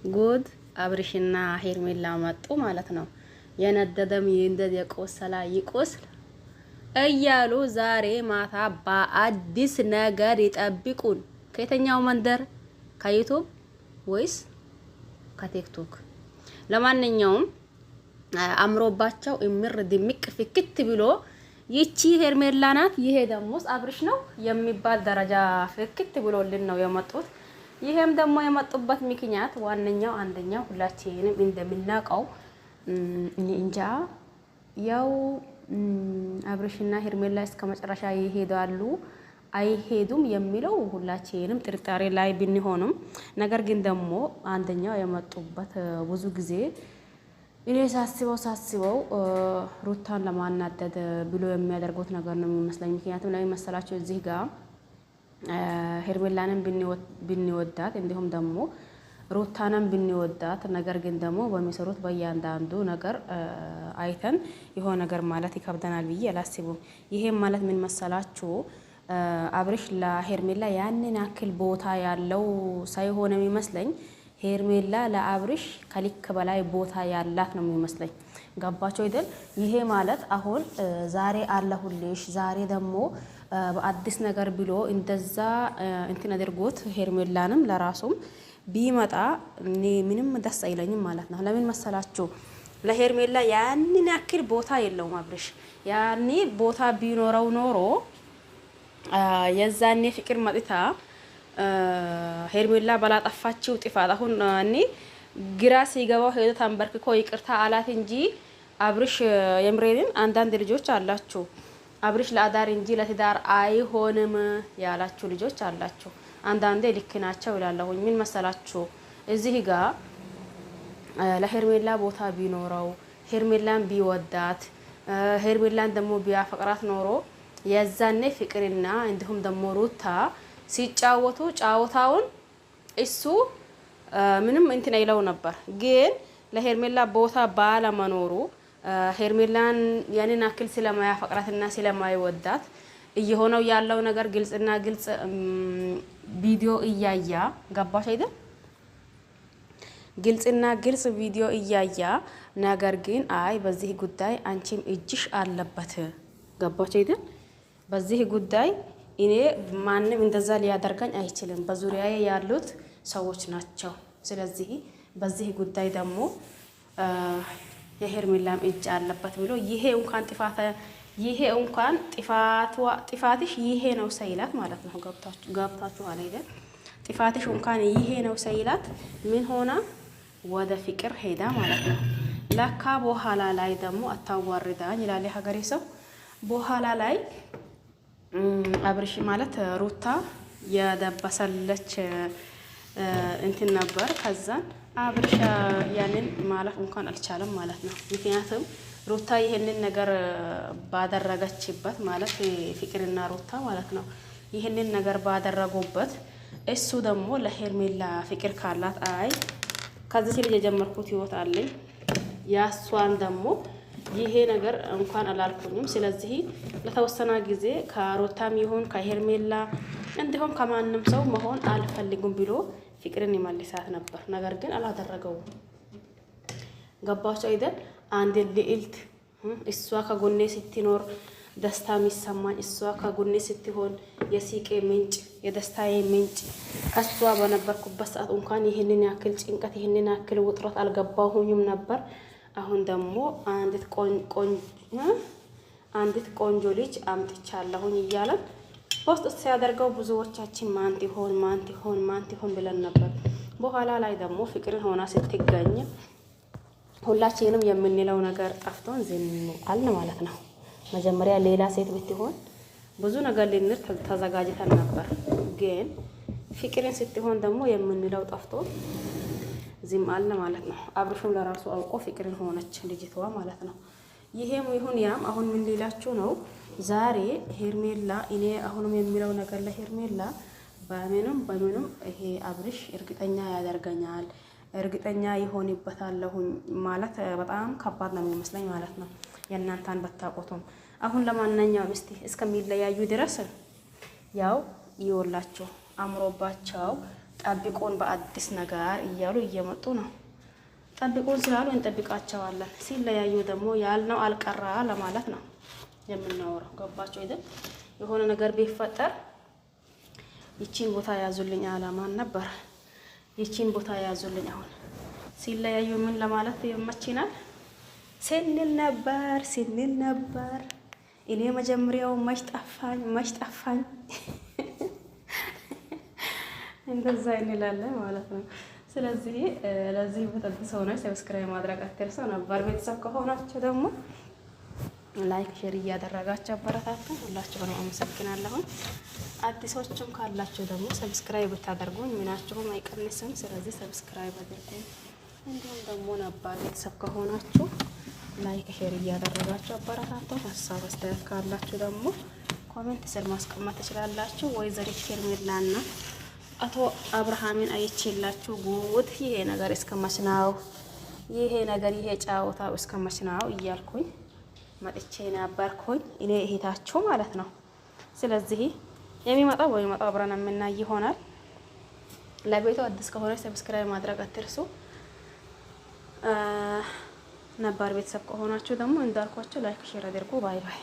ጉድ አብርሽና ሄርሜላ መጡ ማለት ነው። የነደደም ይንደድ የቆሰላ ይቆስል እያሉ ዛሬ ማታ በአዲስ ነገር ይጠብቁን። ከየትኛው መንደር? ከዩቲዩብ ወይስ ከቲክቶክ? ለማንኛውም አምሮባቸው እምር ድምቅ ፍክት ብሎ ይቺ ሄርሜላ ናት፣ ይሄ ደግሞ አብርሽ ነው የሚባል ደረጃ ፍክት ብሎልን ነው የመጡት። ይሄም ደግሞ የመጡበት ምክንያት ዋነኛው አንደኛው ሁላችንም እንደምናውቀው እንጃ ያው አብርሽና ሄርሜላ እስከ መጨረሻ ይሄዳሉ አይሄዱም የሚለው ሁላችንም ጥርጣሬ ላይ ብንሆንም፣ ነገር ግን ደግሞ አንደኛው የመጡበት ብዙ ጊዜ እኔ ሳስበው ሩታን ለማናደድ ብሎ የሚያደርጉት ነገር ነው የሚመስለኝ። ምክንያቱም ለምን መሰላችሁ? እዚህ ጋር ሄርሜላንን ብንወዳት እንዲሁም ደግሞ ሩታንን ብንወዳት፣ ነገር ግን ደግሞ በሚሰሩት በእያንዳንዱ ነገር አይተን የሆነ ነገር ማለት ይከብደናል ብዬ አላስብም። ይሄም ማለት ምን መሰላችሁ? አብርሽ ለሄርሜላ ያንን ያክል ቦታ ያለው ሳይሆን የሚመስለኝ ሄርሜላ ለአብርሽ ከልክ በላይ ቦታ ያላት ነው የሚመስለኝ። ገባቸው አይደል? ይሄ ማለት አሁን ዛሬ አለሁልሽ ዛሬ ደግሞ በአዲስ ነገር ብሎ እንደዛ እንትን አድርጎት ሄርሜላንም ለራሱም ቢመጣ እኔ ምንም ደስ አይለኝም ማለት ነው። ለምን መሰላችሁ? ለሄርሜላ ያንን ያክል ቦታ የለውም አብርሽ። ያኔ ቦታ ቢኖረው ኖሮ የዛኔ ፍቅር መጥታ ሄርሜላ ባላጠፋችው ጥፋት አሁን እኔ ግራ ሲገባው ሄዶ ተንበርክኮ ይቅርታ አላት እንጂ አብርሽ የምሬንን አንዳንድ ልጆች አላችሁ አብርሽ ለአዳር እንጂ ለትዳር አይሆንም ያላችሁ ልጆች አላችሁ። አንዳንዴ ልክ ናቸው ይላለሁኝ። ምን መሰላችሁ? እዚህ ጋር ለሄርሜላ ቦታ ቢኖረው ሄርሜላን ቢወዳት ሄርሜላን ደግሞ ቢያፈቅራት ኖሮ የዛኔ ፍቅርና እንዲሁም ደግሞ ሩታ ሲጫወቱ ጫወታውን እሱ ምንም እንትን አይለው ነበር። ግን ለሄርሜላ ቦታ ባለመኖሩ ሄርሜላን ያንን አክል ስለማያፈቅራትና ስለማይወዳት እየሆነው ያለው ነገር ግልጽና ግልጽ ቪዲዮ እያያ ገባሽ አይደል? ግልጽና ግልጽ ቪዲዮ እያያ ነገር ግን አይ በዚህ ጉዳይ አንቺም እጅሽ አለበት። ገባሽ አይደል? በዚህ ጉዳይ እኔ ማንም እንደዛ ሊያደርገኝ አይችልም፣ በዙሪያዬ ያሉት ሰዎች ናቸው። ስለዚህ በዚህ ጉዳይ ደግሞ የሄርሜላም እጅ አለበት ብሎ ይሄ እንኳን ጥፋትሽ ይሄ ነው ሰይላት ማለት ነው። ገብታችሁ አይደል? ጥፋትሽ እንኳን ይሄ ነው ሰይላት ምን ሆና ወደ ፍቅር ሄዳ ማለት ነው። ለካ በኋላ ላይ ደግሞ አታዋርዳኝ ይላል ሀገሬ ሰው። በኋላ ላይ አብርሽ ማለት ሩታ የደበሰለች እንትን ነበር። ከዛን አብርሽ ያንን ማለፍ እንኳን አልቻለም ማለት ነው። ምክንያቱም ሩታ ይሄንን ነገር ባደረገችበት ማለት ፍቅርና ሩታ ማለት ነው ይሄንን ነገር ባደረጉበት እሱ ደግሞ ለሄርሜላ ፍቅር ካላት አይ ከዚህ ልጅ የጀመርኩት ህይወት አለኝ ያሷን ደግሞ ይሄ ነገር እንኳን አላልኩኝም። ስለዚህ ለተወሰነ ጊዜ ከሩታም ይሁን ከሄርሜላ እንዲሁም ከማንም ሰው መሆን አልፈልጉም ብሎ ፍቅርን ይመልሳት ነበር። ነገር ግን አላደረገውም። ገባችሁ አይደል? አንድ ልዕልት እሷ ከጎኔ ስትኖር ደስታ የሚሰማኝ እሷ ከጎኔ ስትሆን የሲቄ ምንጭ የደስታዬ ምንጭ ከሷ በነበርኩበት ሰዓት እንኳን ይህንን ያክል ጭንቀት ይህንን ያክል ውጥረት አልገባሁኝም ነበር። አሁን ደግሞ አንዲት ቆንጆ ልጅ አምጥቻለሁኝ እያለን ፖስት ሲያደርገው ብዙዎቻችን ማን ትሆን ብለን ነበር። በኋላ ላይ ደግሞ ፍቅርን ሆና ስትገኝ ሁላችንም የምንለው ነገር ጠፍቶን ዝም አልን ማለት ነው። መጀመሪያ ሌላ ሴት ብትሆን ብዙ ነገር ልንል ተዘጋጅተን ነበር። ግን ፍቅርን ስትሆን ደግሞ የምንለው ጠፍቶ ዝም አልን ማለት ነው። አብርሽም ለራሱ አውቆ ፍቅርን ሆነች ልጅቷ ማለት ነው። ይሄም ይሁን ያም አሁን ምን ሊላችሁ ነው? ዛሬ ሄርሜላ እኔ አሁንም የሚለው ነገር ለሄርሜላ በምንም ይሄ አብርሽ እርግጠኛ ያደርገኛል እርግጠኛ ይሆንበታለሁኝ ማለት በጣም ከባድ ነው የሚመስለኝ ማለት ነው። የእናንተን በታቆቱም አሁን ለማንኛውም እስከሚለያዩ ድረስ ያው ይወላችሁ አምሮባቸው ጠብቁን በአዲስ ነገር እያሉ እየመጡ ነው። ጠብቁን ስላሉ እንጠብቃቸዋለን። ሲለያዩ ደግሞ ያልነው አልቀራ ለማለት ነው የምናወራው። ገባቸው አይደል? የሆነ ነገር ቢፈጠር ይቺን ቦታ ያዙልኝ አላማን ነበር። ይቺን ቦታ ያዙልኝ። አሁን ሲለያዩ ምን ለማለት ይመችናል ስንል ነበር። እኔ መጀመሪያው መች ጠፋኝ እንደዛ እንላለን ማለት ነው። ስለዚህ ለዚህ በተደሰ ሆነ ሰብስክራይብ ማድረግ አትርሱ። ነባር ቤተሰብ ከሆናችሁ ደግሞ ላይክ ሼር እያደረጋችሁ አበረታቱ። ሁላችሁንም አመሰግናለሁ። አዲሶችም ካላችሁ ደግሞ ሰብስክራይብ ብታደርጉኝ ምናችሁም አይቀንስም። ስለዚህ ሰብስክራይብ አድርጉኝ። እንዲሁም ደግሞ ነባር ቤተሰብ ከሆናችሁ ላይክ ሼር እያደረጋችሁ አበረታቱ። ሀሳብ አስተያየት ካላችሁ ደግሞ ኮሜንት ስር ማስቀመጥ ትችላላችሁ። ወይዘሪት ሄርሜላና አቶ አብርሃምን አይቼላችሁ ጉድ ይሄ ነገር እስከመችናው ይሄ ጫወታ እስከመችናው እያልኩኝ መጥቼ ነበርኩኝ እኔ እህታችሁ ማለት ነው። ስለዚህ የሚመጣው አብረን የምናይ ይሆናል። ለቤቱ አዲስ ከሆነ ሰብስክራይብ ማድረግ አትርሱ። ነባር ቤተሰብ ከሆናችሁ ደግሞ እንዳልኳችሁ ላይክ ሼር አድርጉ። ባይ ባይ።